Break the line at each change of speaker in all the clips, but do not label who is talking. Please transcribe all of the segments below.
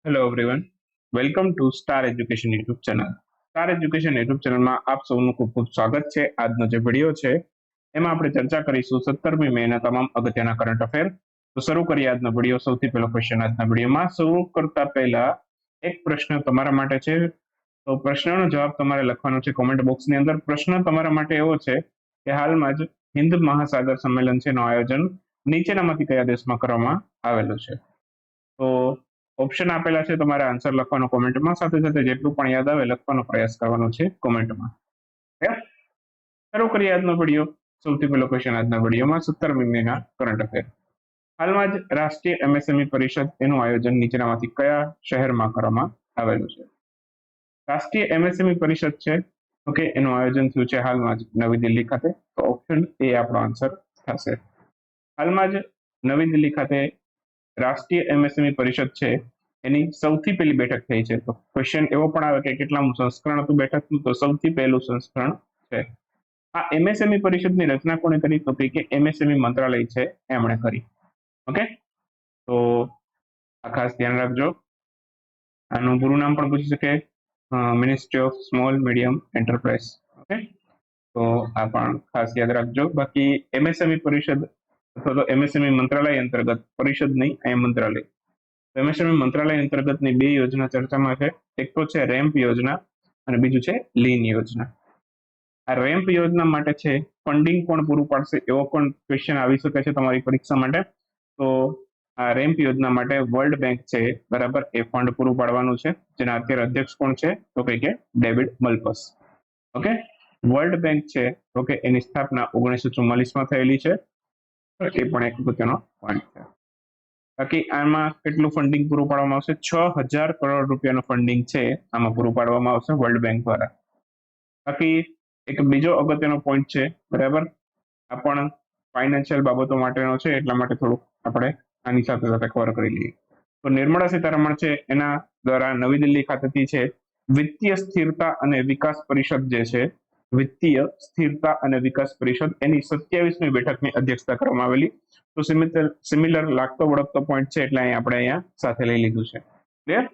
Hello everyone, welcome to star education YouTube channel. Star education YouTube ચેનલમાં આપ સૌનું ખૂબ ખૂબ સ્વાગત છે. આજનો જે વિડીયો છે એમાં આપણે ચર્ચા કરીશું 17મી મેના તમામ અગત્યના કરંટ અફેર. તો શરૂ કરીએ આજનો વિડીયો. સૌથી પહેલો ક્વેશ્ચન આજના વિડીયોમાં શરૂ કરતા પહેલા એક પ્રશ્ન તમારા માટે છે. તો પ્રશ્નનો જવાબ તમારે લખવાનો છે કોમેન્ટ બોક્સની અંદર. પ્રશ્ન તમારા માટે એવો છે કે હાલમાં જ હિન્દ મહાસાગર સંમેલન છે એનું આયોજન નીચેનામાંથી કયા દેશમાં કરવામાં આવેલું છે? તો ઓપ્શન આપેલા છે, તમારે આન્સર લખવાનો કોમેન્ટમાં, સાથે સાથે જેટલું પણ યાદ આવે લખવાનો પ્રયાસ કરવાનો છે કોમેન્ટમાં. શરૂ કરીએ આજનો વિડીયો. સૌથી પહેલો ક્વેશ્ચન આજના વિડીયોમાં 17મી મેના કરંટ અફેર. હાલમાં જ રાષ્ટ્રીય એમએસએમઈ પરિષદ એનું આયોજન નીચેનામાંથી કયા શહેરમાં કરવામાં આવેલું છે? રાષ્ટ્રીય એમએસએમઈ પરિષદ છે ઓકે, એનું આયોજન થયું છે હાલમાં જ નવી દિલ્હી ખાતે. તો ઓપ્શન એ આપણો આન્સર થશે. હાલમાં જ નવી દિલ્હી ખાતે રાષ્ટ્રીય એમએસએમઈ પરિષદ છે એની સૌથી પહેલી બેઠક થઈ છે. તો ક્વેશ્ચન એવો પણ આવે કે કેટલામું સંસ્કરણ હતું બેઠકનું? તો સૌથી પહેલું સંસ્કરણ છે. આ એમએસએમઈ પરિષદની રચના કોણે કરી? તો કે એમએસએમઈ મંત્રાલય છે એમણે કરી. ઓકે, તો આ ખાસ ધ્યાન રાખજો. આનું પૂરું નામ પણ પૂછી શકે, ministry of small medium enterprise. Okay, તો આ પણ ખાસ યાદ રાખજો. બાકી એમએસએમઈ પરિષદ અથવા તો એમએસએમઈ મંત્રાલય અંતર્ગત, પરિષદ નહીં, અહીંયા મંત્રાલય. એમએસએમઈ મંત્રાલય અંતર્ગતની બે યોજના ચર્ચામાં છે. એક તો છે રેમ્પ યોજના અને બીજું છે લીન યોજના. આ રેમ્પ યોજના માટે છે ફંડિંગ કોણ પૂરું પાડશે એવો પણ ક્વેશ્ચન આવી શકે છે તમારી પરીક્ષા માટે. તો આ રેમ્પ યોજના માટે વર્લ્ડ બેંક છે બરાબર, એ ફંડ પૂરું પાડવાનું છે. જેના અત્યારે અધ્યક્ષ કોણ છે? તો કે ડેવિડ મલ્પસ. ઓકે, વર્લ્ડ બેંક છે તો કે એની સ્થાપના 1944માં થયેલી છે. એ પણ એક અગત્યનો પોઈન્ટ છે. બાકી આમાં કેટલું ફંડિંગ પૂરું પાડવામાં આવશે? 6000 કરોડ રૂપિયાનું ફંડિંગ છે આમાં પૂરું પાડવામાં આવશે વર્લ્ડ બેંક દ્વારા. બાકી એક બીજો અગત્યનો પોઈન્ટ છે બરાબર, આ પણ ફાઇનાન્શિયલ બાબતો માટેનો છે, એટલા માટે થોડુંક આપણે આની સાથે સાથે કવર કરી લઈએ. તો નિર્મળા સીતારમણ છે એના દ્વારા નવી દિલ્હી ખાતેથી છે વિત્તીય સ્થિરતા અને વિકાસ પરિષદ જે છે, વિત્તીય સ્થિરતા અને વિકાસ પરિષદ, એની 27મી બેઠકની અધ્યક્ષતા કરવામાં આવેલી. તો સિમિલર લાગતો વળગતો પોઈન્ટ છે એટલે આપણે અહીંયા સાથે લઈ લીધું છે. ક્લિયર?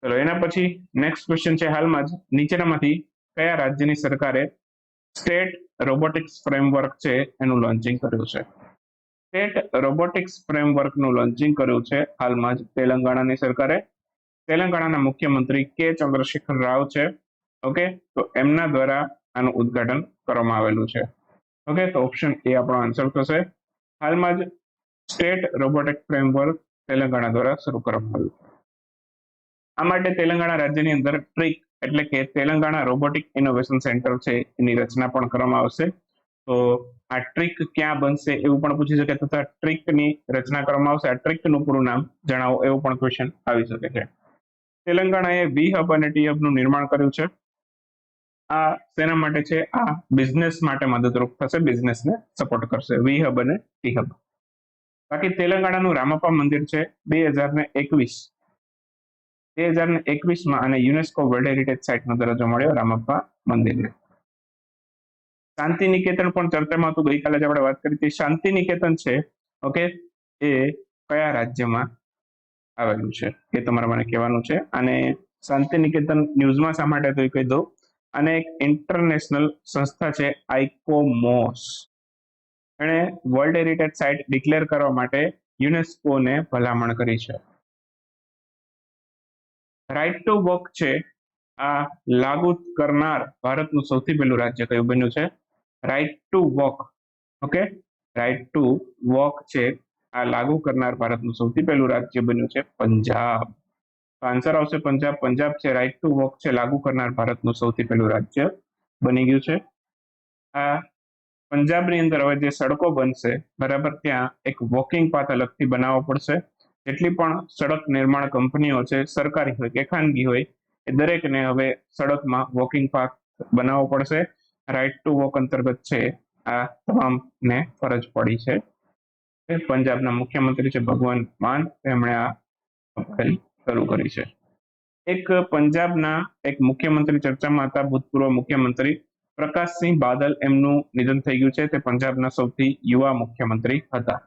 ચલો એના પછી નેક્સ્ટ ક્વેશ્ચન છે, હાલમાં જ નીચેનામાંથી કયા રાજ્યની સરકારે સ્ટેટ રોબોટિક્સ ફ્રેમવર્ક છે એનું લોન્ચિંગ કર્યું છે? સ્ટેટ રોબોટિક્સ ફ્રેમવર્કનું લોન્ચિંગ કર્યું છે હાલમાં જ તેલંગાણાની સરકારે. તેલંગાણાના મુખ્યમંત્રી કે ચંદ્રશેખર રાવ છે. ઓકે, તો એમના દ્વારા આનું ઉદ્ઘાટન કરવામાં આવેલું છે. ઓકે, તો ઓપ્શન એ આપણો આન્સર થશે. હાલમાં જ સ્ટેટ રોબોટિક ફ્રેમવર્ક તેલંગાણા દ્વારા શરૂ કરવામાં આવ્યું. આ માટે તેલંગાણા રાજ્યની અંદર ટ્રિક એટલે કે તેલંગાણા રોબોટિક ઇનોવેશન સેન્ટર છે એની રચના પણ કરવામાં આવશે. તો આ ટ્રિક ક્યાં બનશે એવું પણ પૂછી શકે, તથા ટ્રિકની રચના કરવામાં આવશે. આ ટ્રિકનું પૂરું નામ જણાવો એવો પણ ક્વેશ્ચન આવી શકે છે. તેલંગાણાએ વી હબ અને ટી હબનું નિર્માણ કર્યું છે. આ શેના માટે છે? આ બિઝનેસ માટે મદદરૂપ થશે, બિઝનેસને સપોર્ટ કરશે, વી હબ અને ટી હબ. બાકી તેલંગાણાનું રામપ્પા મંદિર છે 2021માં અને યુનેસ્કો વર્લ્ડ હેરિટેજ સાઇટનો દરજ્જો મળ્યો રામપ્પા મંદિરને. શાંતિ નિકેતન પણ ચર્ચામાં હતું, ગઈકાલે જ આપણે વાત કરી હતી. શાંતિ નિકેતન છે ઓકે, એ કયા રાજ્યમાં આવેલું છે એ તમારે મને કહેવાનું છે. અને શાંતિ નિકેતન ન્યૂઝમાં શા માટે તો એ કહી દઉં. અને એક ઇન્ટરનેશનલ સંસ્થા છે આઇકોમોસ, એણે વર્લ્ડ હેરિટેજ સાઇટ ડિક્લેર કરવા માટે યુનેસ્કોને ભલામણ કરી છે. રાઇટ ટુ વોક છે આ લાગુ કરનાર ભારતનું સૌથી પહેલું રાજ્ય કયું બન્યું છે? Right to walk. Okay, right to walk છે આ લાગુ કરનાર ભારતનું સૌથી પહેલું રાજ્ય બન્યું છે પંજાબ. આન્સર આવશે પંજાબ. પંજાબ છે રાઇટ ટુ વોક છે લાગુ કરનાર ભારતનું સૌથી પહેલું રાજ્ય બની ગયું છે. આ પંજાબની અંદર હવે જે સડકો બનશે બરાબર, ત્યાં એક વોકિંગ પાથ અલગથી બનાવવો પડશે. જેટલી પણ સડક નિર્માણ કંપનીઓ છે, સરકારી હોય કે ખાનગી હોય, એ દરેકને હવે સડકમાં વોકિંગ પાથ બનાવવો પડશે. રાઇટ ટુ વોક અંતર્ગત છે આ તમામને ફરજ પડી છે. પંજાબના મુખ્યમંત્રી છે ભગવંત માન, તેમણે આ પહેલ શરૂ કરી છે. એક પંજાબના એક મુખ્યમંત્રી ચર્ચામાં હતા, ભૂતપૂર્વ મુખ્યમંત્રી પ્રકાશસિંહ બાદલ, એમનું નિધન થઈ ગયું છે. તે પંજાબના સૌથી યુવા મુખ્યમંત્રી હતા.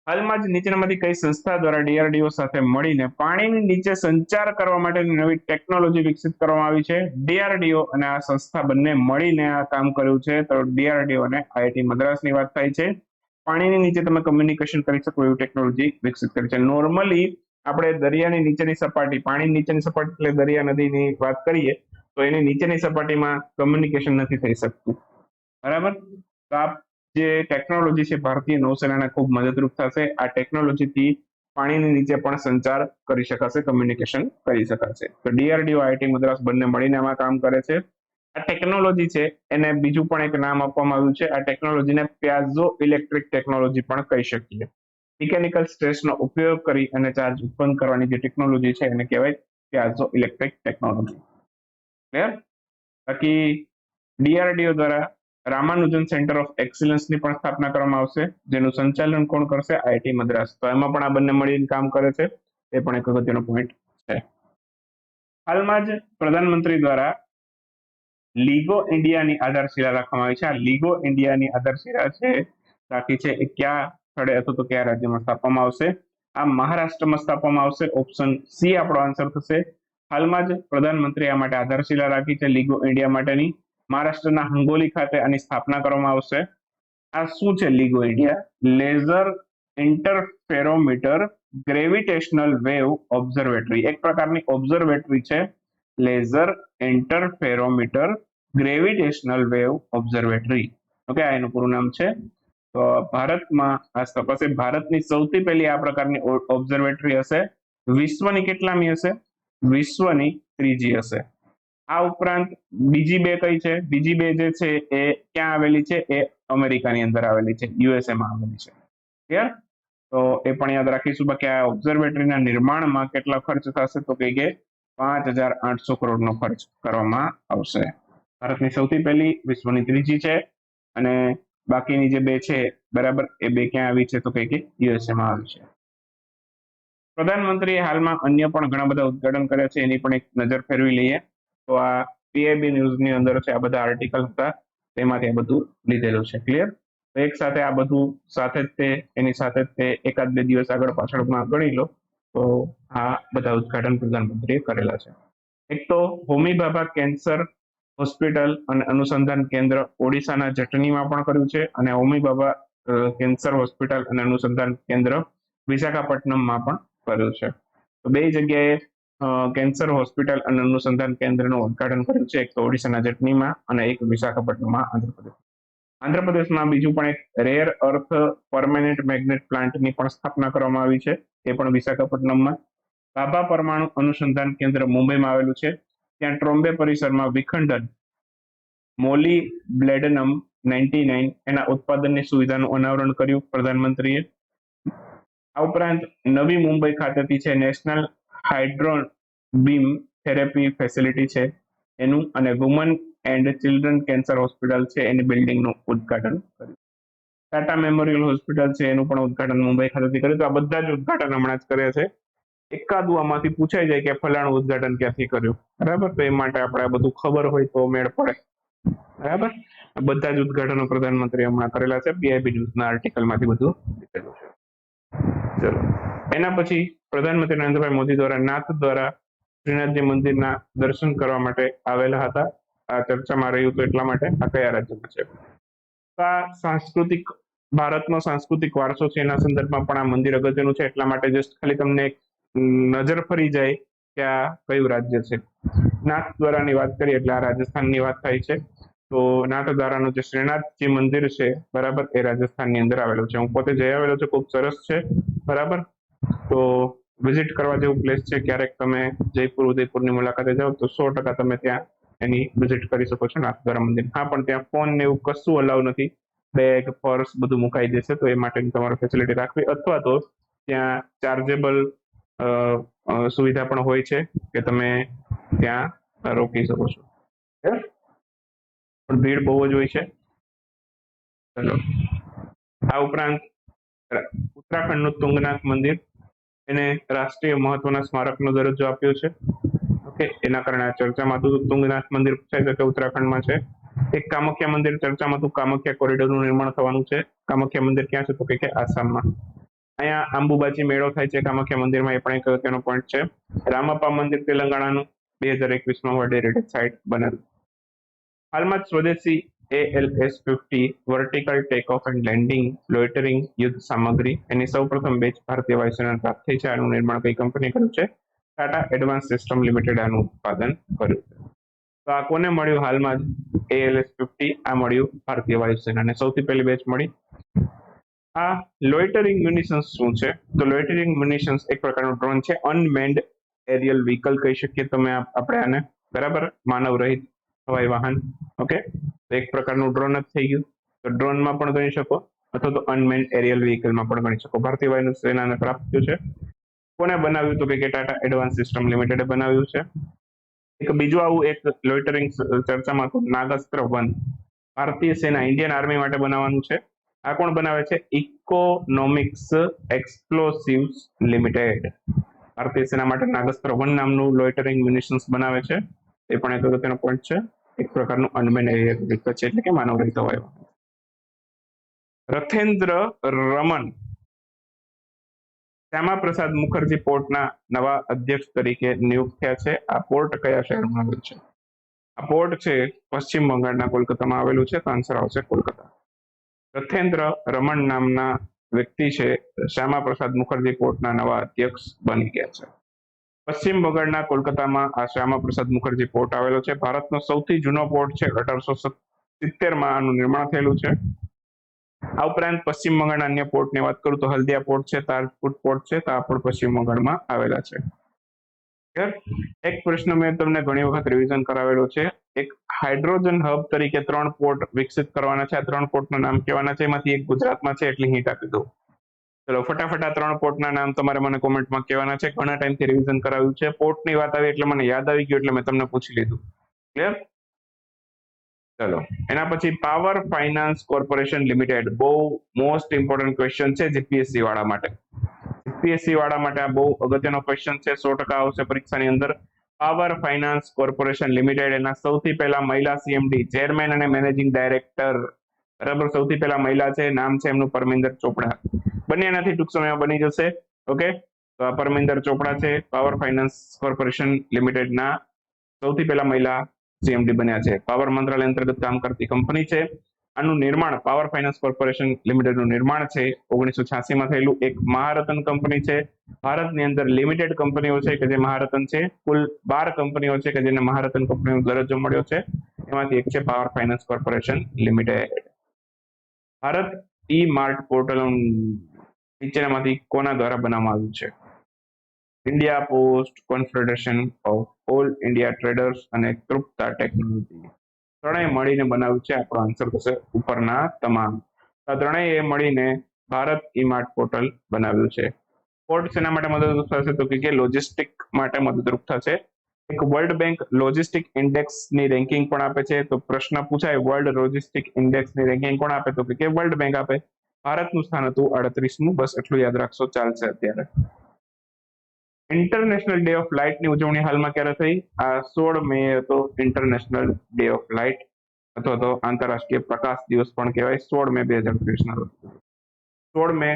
હાલમાં જ નીચેનામાંથી કઈ સંસ્થા દ્વારા ડીઆરડીઓ સાથે મળીને પાણીની નીચે સંચાર કરવા માટેની નવી ટેકનોલોજી વિકસિત કરવામાં આવી છે? ડીઆરડીઓ અને આ સંસ્થા બંને મળીને આ કામ કર્યું છે. તો ડીઆરડીઓ અને આઈઆઈટી મદ્રાસની વાત થાય છે. પાણીની નીચે તમે કમ્યુનિકેશન કરી શકો એવી ટેકનોલોજી વિકસિત કરી છે. નોર્મલી આપણે દરિયાની નીચેની સપાટી, પાણીની નીચેની સપાટી એટલે દરિયા નદીની વાત કરીએ તો એની નીચેની સપાટીમાં કમ્યુનિકેશન નથી થઈ શકતું, બરાબર. તો આ જે ટેકનોલોજી છે ભારતીય નૌસેનાને ખૂબ મદદરૂપ થશે. આ ટેકનોલોજીથી પાણીની નીચે પણ સંચાર કરી શકાશે, કમ્યુનિકેશન કરી શકાશે. તો ડીઆરડીઓ આઈઆઈટી મદ્રાસ બંને મળીને આમાં કામ કરે છે. આ ટેકનોલોજી છે એને બીજું પણ એક નામ આપવામાં આવ્યું છે. આ ટેકનોલોજીને પ્યાઝો ઇલેક્ટ્રિક ટેકનોલોજી પણ કહી શકીએ. મિકેનિકલ સ્ટ્રેસનો ઉપયોગ કરી અને ચાર્જ ઉત્પન્ન કરવાની જે ટેકનોલોજી છે એને કહેવાય પ્યાઝો ઇલેક્ટ્રિક ટેકનોલોજી. ક્લિયર? બાકી ડીઆરડીઓ દ્વારા રામાનુજન સેન્ટર ઓફ એક્સિલન્સની પણ સ્થાપના કરવામાં આવશે, જેનું સંચાલન કોણ કરશે? આઈઆઈટી મદ્રાસ. તો એમાં પણ આ બંને મળીને કામ કરે છે, એ પણ એક અગત્યનો પોઈન્ટ છે. હાલમાં જ પ્રધાનમંત્રી દ્વારા લીગો ઇન્ડિયાની આધારશિલા રાખવામાં આવી છે. આ લીગો ઇન્ડિયાની આધારશિલા છે રાખી છે એ ક્યાં સ્થળે અથવા તો કયા રાજ્યમાં સ્થાપવામાં આવશે? આ મહારાષ્ટ્રમાં સ્થાપવામાં આવશે. ઓપ્શન સી આપણો આન્સર થશે. હાલમાં જ પ્રધાનમંત્રી આ માટે આધારશિલા રાખી છે લીગો ઇન્ડિયા માટેની. મહારાષ્ટ્રના હંગોલી ખાતે આની સ્થાપના કરવામાં આવશે. આ શું છે LIGO India? Laser interferometer gravitational wave observatory. એક પ્રકારની ઓબ્ઝર્વેટરી છે, laser interferometer gravitational wave observatory. Okay, આ એનું પૂરું નામ છે. તો ભારતમાં આ સ્થપાશે. ભારતની સૌથી પહેલી આ પ્રકારની ઓબ્ઝર્વેટરી હશે. વિશ્વની કેટલામી હશે? વિશ્વની ત્રીજી હશે. આ ઉપરાંત બીજી બે કઈ છે? બીજી બે જે છે એ ક્યાં આવેલી છે? એ અમેરિકાની અંદર આવેલી છે, યુએસએમાં આવેલી છે. ક્લિયર? તો એ પણ યાદ રાખીશું. બાકી આ ઓબ્ઝર્વેટરીના નિર્માણમાં કેટલા ખર્ચ થશે? તો કે 5,800 કરોડનો ખર્ચ કરવામાં આવશે. ભારતની સૌથી પહેલી, વિશ્વની ત્રીજી છે, અને બાકીની જે બે છે, બરાબર, એ બે ક્યાં આવી છે? તો કે યુએસએમાં આવી છે. પ્રધાનમંત્રીએ હાલમાં અન્ય પણ ઘણા બધા ઉદ્ઘાટન કર્યા છે, એની પણ એક નજર ફેરવી લઈએ. તો આ પીઆઈબી ન્યૂઝની અંદર છે, આ બધા આર્ટિકલ હતા, તેમાંથી આ બધું લીધેલું છે. ક્લિયર? તો એક સાથે આ બધું સાથે જ તે, એની સાથે જ તે એકાદ બે દિવસ આગળ પાછળમાં ગણી લો તો આ બધા ઉદ્ઘાટન પ્રધાનમંત્રીએ કરેલા છે. એક તો હોમી ભાભા કેન્સર હોસ્પિટલ અને અનુસંધાન કેન્દ્ર ઓડિશાના જટનીમાં પણ કર્યું છે, અને હોમી ભાભા કેન્સર હોસ્પિટલ અને અનુસંધાન કેન્દ્ર વિશાખાપટ્ટનમમાં પણ કર્યું છે. તો બે જગ્યાએ કેન્સર હોસ્પિટલ અને અનુસંધાન કેન્દ્રનું ઉદ્ઘાટન કર્યું છે, એક તો ઓડિશાના જટનીમાં અને એક વિશાખાપટ્ટનમમાં, આંધ્રપ્રદેશ. આંધ્રપ્રદેશમાં બીજું પણ એક રેર અર્થ પરમેનન્ટ મેગ્નેટ પ્લાન્ટની પણ સ્થાપના કરવામાં આવી છે, એ પણ વિશાખાપટ્ટનમમાં. ભાભા પરમાણુ અનુસંધાન કેન્દ્ર મુંબઈમાં આવેલું છે. ત્યાં ટ્રોમ્બે પરિસરમાં વિખંડન મોલી બ્લેડનમ 99 એના ઉત્પાદનની સુવિધાનું અનાવરણ કર્યું પ્રધાનમંત્રીએ. આ ઉપરાંત નવી મુંબઈ ખાતેથી છે નેશનલ હાઇડ્રોન બીમ થેરેપી ફેસિલિટી છે એનું, અને woman and children cancer hospital છે એની બિલ્ડિંગનું ઉદ્ઘાટન કર્યું. ટાટા મેમોરિયલ હોસ્પિટલ છે એનું પણ ઉદ્ઘાટન મુંબઈ ખાતેથી કર્યું. તો આ બધા જ ઉદ્ઘાટન હમણાં જ કર્યા છે. એકાદું આમાંથી પૂછાઈ જાય કે ફલાણું ઉદ્ઘાટન ક્યાંથી કર્યું, બરાબર, તો એ માટે આપણે આ બધું ખબર હોય તો મેળ પડે, બરાબર. બધા જ ઉદ્ઘાટનો પ્રધાનમંત્રી હમણાં કરેલા છે, પીઆઈબી ન્યૂઝના આર્ટિકલમાંથી બધું લીધેલું છે. ચલો, એના પછી પ્રધાનમંત્રી નરેન્દ્રભાઈ મોદી દ્વારા નાથ દ્વારા શ્રીનાથજી મંદિરના દર્શન કરવા માટે આવેલા હતા. આ ચર્ચામાં રહ્યું તો એટલા માટે. આ કયા રાજ્યમાં છે? આ સાંસ્કૃતિક, ભારતનો સાંસ્કૃતિક વારસો છે, એના સંદર્ભમાં પણ આ મંદિર અગત્યનું છે, એટલા માટે જસ્ટ ખાલી તમને એક નજર ફરી જાય કે આ કયું રાજ્ય છે. નાથ દ્વારાની વાત કરીએ એટલે આ રાજસ્થાનની વાત થાય છે. તો નાથ દ્વારાનું જે શ્રીનાથજી મંદિર છે, બરાબર, એ રાજસ્થાનની અંદર આવેલું છે. હું પોતે જઈ આવેલો છું, ખૂબ સરસ છે, બરાબર. તો વિઝિટ કરવા જેવું પ્લેસ છે. ક્યારેક તમે જયપુર ઉદયપુરની મુલાકાતે જાઓ તો 100% તમે ત્યાં એની વિઝિટ કરી શકો છો નાથ દ્વારા મંદિર. હા, પણ ત્યાં ફોન ને એવું કશું અલાઉ નથી. બેગ, પર્સ બધું મુકાઈ જશે, તો એ માટેની તમારે ફેસિલિટી રાખવી, અથવા તો ત્યાં ચાર્જેબલ સુવિધા પણ હોય છે કે તમે ત્યાં રોકી શકો છો, પણ ભીડ બહુ જ હોય છે. ચલો, આ ઉપરાંત ઉત્તરાખંડનું તુંગનાથ મંદિર, એને રાષ્ટ્રીય મહત્વના સ્મારકનો દરજ્જો આપ્યો છે. ઓકે, એના કારણે આ ચર્ચામાં હતું. તુંગનાથ મંદિર પૂછાય છે કે ઉત્તરાખંડમાં છે. એક કામાખ્યા મંદિર ચર્ચામાં હતું. કામાખ્યા કોરિડોરનું નિર્માણ થવાનું છે. કામાખ્યા મંદિર ક્યાં છે? તો કે આસામમાં. અહીંયા અંબુબાચી મેળો થાય છે કામાખ્યા મંદિરમાં, એ પણ એક અગત્યનો પોઈન્ટ છે. રામપ્પા મંદિર તેલંગાણાનું 2021માં વર્લ્ડ હેરિટેજ સાઇટ બનેલું. હાલમાં જ સ્વદેશી ALS-50 vertical take off and landing loitering યુદ્ધ સામગ્રી એની સૌપ્રથમ બેચ ભારતીય વાયુસેનાને પ્રાપ્ત થઈ છે. આનું નિર્માણ કઈ કંપની કર્યું છે? ટાટા એડવાન્સ સિસ્ટમ લિમિટેડ આનું ઉત્પાદન કર્યું છે. તો આ કોને મળ્યું હાલમાં જ? ALS-50 આ મળ્યું ભારતીય વાયુસેનાને, સૌથી પહેલી બેચ મળી. આ લોઇટરિંગ મ્યુનિશન્સ શું છે? તો લોઇટરિંગ મ્યુનિશન્સ એક પ્રકારનું ડ્રોન છે, અનમેન્ડ એરિયલ વ્હીકલ કહી શકીએ તમે આપણે આને, બરાબર, માનવ રહિત હવાઈ વાહન. ઓકે, તો એક પ્રકારનું ડ્રોન જ થઈ ગયું. તો ડ્રોનમાં પણ ગણી શકો અથવા તો અનમેન્ડ એરિયલ વ્હીકલમાં પણ ગણી શકો. ભારતીય વાયુ સેનાને પ્રાપ્ત થયું છે. કોને બનાવ્યું? તો કે ટાટા એડવાન્સ સિસ્ટમ લિમિટેડે બનાવ્યું છે. એક બીજું આવું એક લોઇટરિંગ ચર્ચામાં હતું, નાગાસ્ત્ર 1 ભારતીય સેના ઇન્ડિયન આર્મી માટે બનાવવાનું છે. આ કોણ બનાવે છે? ઇકોનોમિક્સ એક્સપ્લોસિવ્સ લિમિટેડ ભારતીય સેના માટે નાગાસ્ત્ર 1 નામનું લોઇટરિંગ મ્યુનિશન્સ બનાવે છે. એ પણ એક અગત્યનો પોઈન્ટ છે. એક પ્રકારનું અનમેન્ડ એરિયલ વ્હીકલ છે, એટલે કે માનવ રહિત હવાઈ વાહન. રથેન્દ્ર રમન શ્યામા પ્રસાદ મુખર્જી પોર્ટના નવા અધ્યક્ષ તરીકે નિયુક્ત થયા છે. આ પોર્ટ કયા શહેરમાં આવેલું છે? આ પોર્ટ છે પશ્ચિમ બંગાળના કોલકાતામાં આવેલું છે. તો આન્સર આવશે કોલકાતા. રથેન્દ્ર રમણ નામના વ્યક્તિ છે શ્યામા પ્રસાદ મુખર્જી પોર્ટના નવા અધ્યક્ષ બની ગયા છે. પશ્ચિમ બંગાળના કોલકાતામાં આ શ્યામા પ્રસાદ મુખર્જી પોર્ટ આવેલો છે. ભારતનો સૌથી જૂનો પોર્ટ છે. 1870માં આનું નિર્માણ થયેલું છે. આ ઉપરાંત પશ્ચિમ બંગાળના અન્ય પોર્ટની વાત કરું તો હલ્દિયા પોર્ટ છે, તાજપુર પોર્ટ છે, તો આ પણ પશ્ચિમ બંગાળમાં આવેલા છે. એક પ્રશ્ન મેં તમને ઘણી વખત રિવિઝન કરાવેલો છે. એક હાઇડ્રોજન હબ તરીકે 3 પોર્ટ વિકસિત કરવાના છે. આ 3 પોર્ટના નામ કહેવાના છે. એમાંથી એક ગુજરાતમાં છે, એટલી હિન્ટ આપી દઉં. ચલો ફટાફટ આ 3 પોર્ટના નામ તમારે મને કોમેન્ટમાં કહેવાના છે. ઘણા ટાઈમથી રિવિઝન કરાવ્યું છે. પોર્ટની વાત આવી એટલે મને યાદ આવી ગયું, એટલે મેં તમને પૂછી લીધું. ક્લિયર? ચલો એના પછી પાવર ફાઇનાન્સ કોર્પોરેશન લિમિટેડ, બહુ મોસ્ટ ઇમ્પોર્ટન્ટ ક્વેશ્ચન છે જીપીએસસી વાળા માટે. જીપીએસસી વાળા માટે આ બહુ અગત્યનો ક્વેશ્ચન છે, 100% આવશે પરીક્ષાની અંદર. પાવર ફાઇનાન્સ કોર્પોરેશન લિમિટેડ એના સૌથી પહેલા મહિલા સીએમડી, ચેરમેન અને મેનેજિંગ ડાયરેક્ટર, બરાબર, સૌથી પહેલા મહિલા છે. નામ છે એમનું પરમિંદર ચોપડા. બંને એનાથી ટૂંક સમયમાં બની જશે. ઓકે, તો આ પરમિંદર ચોપડા છે પાવર ફાઇનાન્સ કોર્પોરેશન લિમિટેડના સૌથી પહેલા મહિલા સીએમડી બન્યા છે. પાવર મંત્રાલય અંતર્ગત કામ કરતી કંપની છે. આનું નિર્માણ પાવર ફાઇનાન્સ કોર્પોરેશન લિમિટેડનું નિર્માણ છે 1986માં થયેલું. એક મહારત્ન કંપની છે. ભારતની અંદર લિમિટેડ કંપનીઓ છે કે જે મહારત્ન છે. કુલ 12 કંપનીઓ છે કે જેને મહારત્ન કંપનીનો દરજ્જો મળ્યો છે. એમાંથી એક છે power finance corporation limited. Bharat e mart portal નીચેનામાંથી કોના દ્વારા બનાવવામાં આવ્યું છે? India post confederation of all India traders અને કૃપતા ટેકનોલોજી ત્રણેય મળીને બનાવ્યું છે. આપણો આન્સર થશે ઉપરના તમામ. આ ત્રણેય મળીને ભારત ઈ માર્ટ પોર્ટલ બનાવ્યું છે. પોર્ટ શેના માટે મદદરૂપ થશે? તો કે લોજિસ્ટિક માટે મદદરૂપ થશે. એક વર્લ્ડ બેંક લોજિસ્ટિક ઇન્ડેક્સની રેન્કિંગ પણ આપે છે. તો પ્રશ્ન પૂછાય વર્લ્ડ લોજિસ્ટિક ઇન્ડેક્સની રેન્કિંગ કોણ આપે? તો કે વર્લ્ડ બેંક આપે. ભારતનું સ્થાન હતું 38મું. બસ એટલું યાદ રાખશો, ચાલશે. અત્યારે ઇન્ટરનેશનલ ડે ઓફ લાઇટની ઉજવણી હાલમાં ક્યારે થઈ? આ 16 મે હતો ઇન્ટરનેશનલ ડે ઓફ લાઇટ, અથવા તો આંતરરાષ્ટ્રીય પ્રકાશ દિવસ પણ કહેવાય. 16 મે 2023 રોજ. 16 મે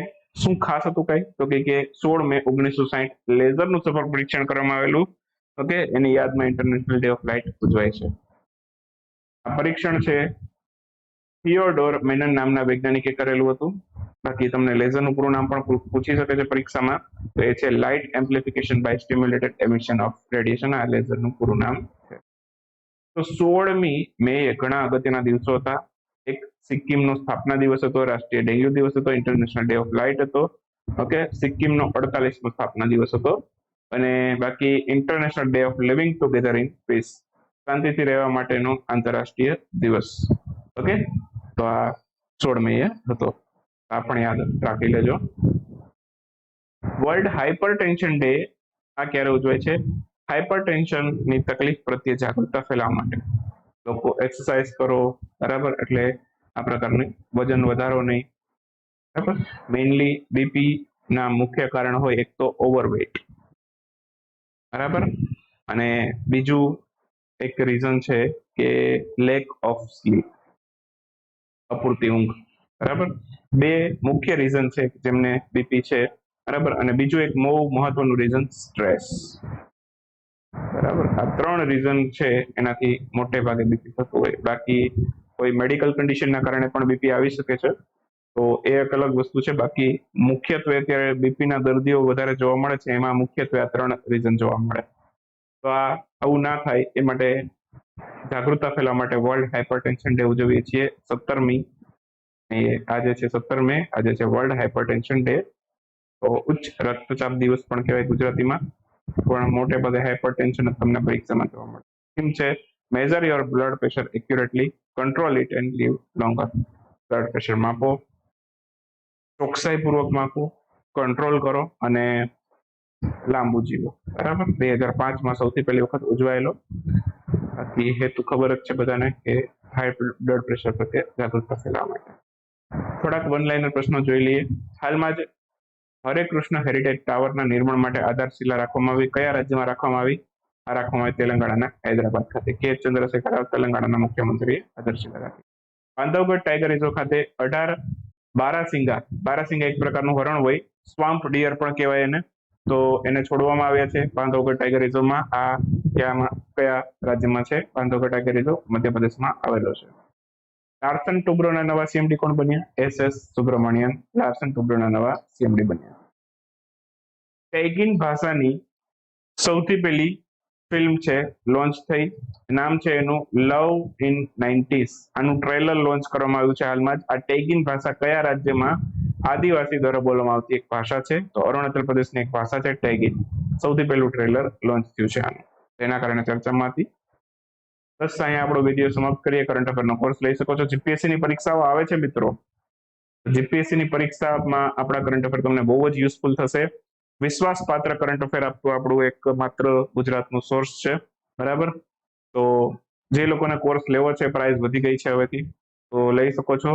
શું ખાસ હતું કઈ? તો કે 16 મે 1960 લેઝરનું સફળ પરીક્ષણ કરવામાં આવેલું. ઓકે, એની યાદમાં ઇન્ટરનેશનલ ડે ઓફ લાઇટ ઉજવાય છે. આ પરીક્ષણ છે થિયોડોર મેનન નામના વૈજ્ઞાનિકે કરેલું હતું. બાકી તમને લેઝરનું પૂરું નામ પણ પૂછી શકે છે પરીક્ષામાં. તો એ છે light amplification by stimulated emission of radiation. આ લેઝરનું પૂરું નામ છે. તો 16મી મે ઘણા અગત્યના દિવસો હતા. એક સિક્કિમનો સ્થાપના દિવસ હતો, રાષ્ટ્રીય ડેન્ગ્યુ દિવસ હતો, ઇન્ટરનેશનલ ડે ઓફ લાઇટ હતો. ઓકે, સિક્કિમનો 48મો સ્થાપના દિવસ હતો. અને બાકી international day of living together in peace, શાંતિથી રહેવા માટેનો આંતરરાષ્ટ્રીય દિવસ. ઓકે, તો આ 16 મે હતો. આ પણ યાદ રાખી લેજો. વર્લ્ડ હાઇપરટેન્શન ડે આ ક્યારે ઉજવાય છે? હાઇપરટેન્શનની તકલીફ પ્રત્યે જાગૃતતા ફેલાવવા માટે. લોકો એક્સરસાઇઝ કરો, બરાબર, એટલે આ પ્રકારનું વજન વધારો નહીં, બરાબર. મેઇનલી બીપી ના મુખ્ય કારણ હોય એક તો ઓવરવેટ, બરાબર, અને બીજું એક રીઝન છે કે લેક ઓફ સ્લીપ, અપૂરતી ઊંઘ. બરાબર. બે મુખ્ય રીઝન છે જેમને બીપી છે, બરાબર, અને બીજું એક બહુ મહત્વનું રીઝન સ્ટ્રેસ. બરાબર, આ ત્રણ રીઝન છે એનાથી મોટે ભાગે બીપી થતું હોય. બાકી કોઈ મેડિકલ કન્ડિશનના કારણે પણ બીપી આવી શકે છે, તો એ એક અલગ વસ્તુ છે. બાકી મુખ્યત્વે અત્યારે બીપીના દર્દીઓ વધારે જોવા મળે છે, એમાં મુખ્યત્વે આ ત્રણ રીઝન જોવા મળે. તો આ આવું ના થાય એ માટે જાગૃતતા ફેલાવવા માટે વર્લ્ડ હાઇપરટેન્શન ડે ઉજવીએ છીએ 17મી. આજે છે 17 મે, આજે છે વર્લ્ડ હાઇપરટેન્શન ડે. તો ઉચ્ચ રક્તચાપ દિવસ પણ કહેવાય ગુજરાતીમાં, પણ મોટે ભાગે હાઇપરટેન્શન તમને પરીક્ષામાં જોવા મળે. થીમ છે measure your blood pressure accurately, control it and live longer. Blood pressure માપો, ચોકસાઈપૂર્વક માપો, કંટ્રોલ કરો અને લાંબુ જીવો. બરાબર. 2005માં સૌથી પહેલી વખત ઉજવાયેલો. બાકી હેતુ ખબર જ છે બધાને કે હાઈ બ્લડ પ્રેશર પ્રત્યે જાગૃતતા ફેલાવવા માટે. થોડાક વન લાઇનર પ્રશ્નો જોઈ લઈએ. હાલમાં જ હરે કૃષ્ણ હેરિટેજ ટાવરના નિર્માણ માટે આધારશિલા રાખવામાં આવી. કયા રાજ્યમાં રાખવામાં આવી? આ રાખવામાં આવી તેલંગાણાના હૈદરાબાદ ખાતે. કે ચંદ્રશેખર રાવ તેલંગાણાના મુખ્યમંત્રીએ આધારશિલા રાખી. બાંધવગઢ ટાઈગર રિઝર્વ ખાતે 18 બારાસિંગા એક પ્રકારનું હરણ હોય, સ્વામ્પ ડિયર પણ કહેવાય એને, તો એને છોડવામાં આવ્યા છે બાંધવગઢ ટાઈગર રિઝર્વમાં. આ કયા રાજ્યમાં છે બાંધવગઢ ટાઈગર રિઝર્વ? મધ્યપ્રદેશમાં આવેલો છે. લાર્સન ટુબ્રોના નવા સીએમડી કોણ બન્યા? SS સુબ્રમણ્યન લાર્સન ટુબ્રોના નવા સીએમડી બન્યા. ટેગિન ભાષાની સૌથી પહેલી ફિલ્મ છે લોન્ચ થઈ, નામ છે એનું લવ ઇન 90s. આનું ટ્રેલર લોન્ચ કરવામાં આવ્યું છે હાલમાં જ. આ ટેગિન ભાષા કયા રાજ્યમાં આદિવાસી દ્વારા બોલવામાં આવતી એક ભાષા છે? તો અરુણાચલ પ્રદેશની એક ભાષા છે ટેગિન. સૌથી પહેલું ટ્રેલર લોન્ચ થયું છે આનું, તેના કારણે ચર્ચામાં હતી. બસ અહીંયા આપણો વિડીયો સમાપ્ત કરીએ. કરંટ અફેરનો કોર્સ લઈ શકો છો. જીપીએસસીની પરીક્ષાઓ આવે છે મિત્રો. જીપીએસસીની પરીક્ષામાં આપણા કરંટ અફેર તમને બહુ જ યુઝફુલ થશે. વિશ્વાસપાત્ર કરંટ અફેર આપતું આપણું એક માત્ર ગુજરાતનું સોર્સ છે, બરાબર. તો જે લોકોને કોર્સ લેવો છે, પ્રાઇસ વધી ગઈ છે હવેથી, તો લઈ શકો છો.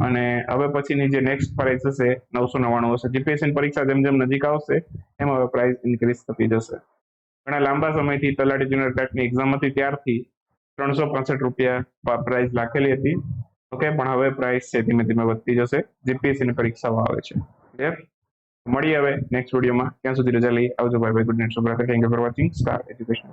અને હવે પછીની જે નેક્સ્ટ પ્રાઇસ હશે 999 હશે. જીપીએસસીની પરીક્ષા જેમ જેમ નજીક આવશે એમ હવે પ્રાઇસ ઇન્ક્રીઝ થતી જશે. ઘણા લાંબા સમયથી તલાટી જનરલ ક્લાર્કની એક્ઝામ હતી ત્યારથી 365 રૂપિયા પ્રાઇસ રાખેલી હતી. ઓકે, પણ હવે પ્રાઇસ છે ધીમે ધીમે વધતી જશે. જીપીએસસીની પરીક્ષાઓ આવે છે. ક્લિયર? મળીએ હવે નેક્સ્ટ વિડીયોમાં. ત્યાં સુધી રજા લઈ આવજો. બાય બાય, ગુડ નાઇટ, શુભરાત્રી. Thank you for watching Star education.